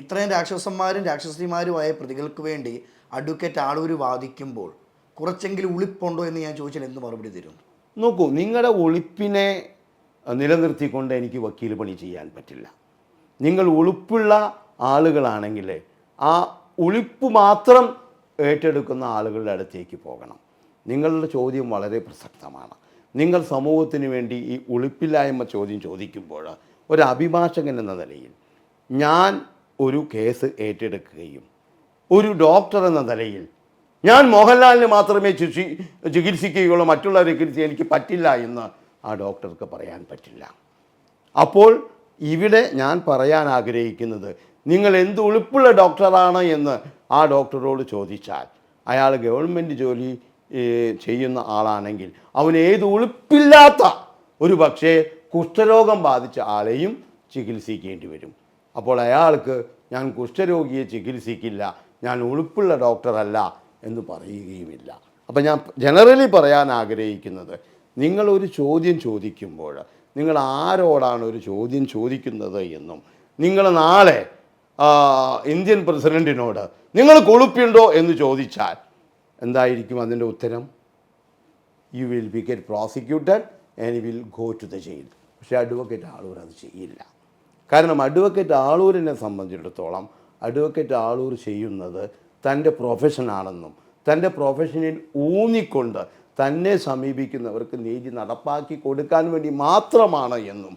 ഇത്രയും രാക്ഷസന്മാരും രാക്ഷസിമാരുമായ പ്രതികൾക്ക് വേണ്ടി അഡ്വക്കേറ്റ് ആളൂർ വാദിക്കുമ്പോൾ കുറച്ചെങ്കിലും ഉളിപ്പുണ്ടോ എന്ന് ഞാൻ ചോദിച്ചാൽ എന്ത് മറുപടി തരും? നോക്കൂ, നിങ്ങളുടെ ഒളിപ്പിനെ നിലനിർത്തിക്കൊണ്ട് എനിക്ക് വക്കീൽ പണി ചെയ്യാൻ പറ്റില്ല. നിങ്ങൾ ഒളിപ്പുള്ള ആളുകളാണെങ്കിൽ ആ ഒളിപ്പ് മാത്രം ഏറ്റെടുക്കുന്ന ആളുകളുടെ അടുത്തേക്ക് പോകണം. നിങ്ങളുടെ ചോദ്യം വളരെ പ്രസക്തമാണ്. നിങ്ങൾ സമൂഹത്തിന് വേണ്ടി ഈ ഒളിപ്പില്ലായ്മ ചോദ്യം ചോദിക്കുമ്പോൾ ഒരു അഭിഭാഷകൻ എന്ന നിലയിൽ ഞാൻ ഒരു കേസ് ഏറ്റെടുക്കുകയും ഒരു ഡോക്ടർ എന്ന നിലയിൽ ഞാൻ മോഹൻലാലിന് മാത്രമേ ചികിത്സിക്കുകയുള്ളൂ, മറ്റുള്ളവരെ ചികിത്സിക്കാൻ എനിക്ക് പറ്റില്ല എന്ന് ആ ഡോക്ടർക്ക് പറയാൻ പറ്റില്ല. അപ്പോൾ ഇവിടെ ഞാൻ പറയാൻ ആഗ്രഹിക്കുന്നത്, നിങ്ങൾ എന്ത് ഉളുപ്പുള്ള ഡോക്ടറാണ് എന്ന് ആ ഡോക്ടറോട് ചോദിച്ചാൽ, അയാൾ ഗവൺമെൻറ് ജോലി ചെയ്യുന്ന ആളാണെങ്കിൽ അവന് ഏത് ഉളുപ്പില്ലാത്ത ഒരു പക്ഷേ കുഷ്ഠരോഗം ബാധിച്ച ആളെയും ചികിത്സിക്കേണ്ടി വരും. അപ്പോൾ അയാൾക്ക് ഞാൻ കുഷ്ഠരോഗിയെ ചികിത്സിക്കില്ല, ഞാൻ ഉളുപ്പുള്ള ഡോക്ടറല്ല എന്ന് പറയുകയുമില്ല. അപ്പം ഞാൻ ജനറലി പറയാൻ ആഗ്രഹിക്കുന്നത്, നിങ്ങളൊരു ചോദ്യം ചോദിക്കുമ്പോൾ നിങ്ങൾ ആരോടാണ് ഒരു ചോദ്യം ചോദിക്കുന്നത് എന്നും, നിങ്ങൾ നാളെ ഇന്ത്യൻ പ്രസിഡൻറ്റിനോട് നിങ്ങൾ കൊളുപ്പുണ്ടോ എന്ന് ചോദിച്ചാൽ എന്തായിരിക്കും അതിൻ്റെ ഉത്തരം? You will be get prosecuted and you will go to the jail. പക്ഷേ അഡ്വക്കേറ്റ് ആളൂർ അത് ചെയ്യില്ല. കാരണം അഡ്വക്കേറ്റ് ആളൂരിനെ സംബന്ധിച്ചിടത്തോളം അഡ്വക്കേറ്റ് ആളൂർ ചെയ്യുന്നത് തൻ്റെ പ്രൊഫഷനാണെന്നും തൻ്റെ പ്രൊഫഷനിൽ ഊന്നിക്കൊണ്ട് തന്നെ സമീപിക്കുന്നവർക്ക് നീതി നടപ്പാക്കി കൊടുക്കാൻ വേണ്ടി മാത്രമാണ് എന്നും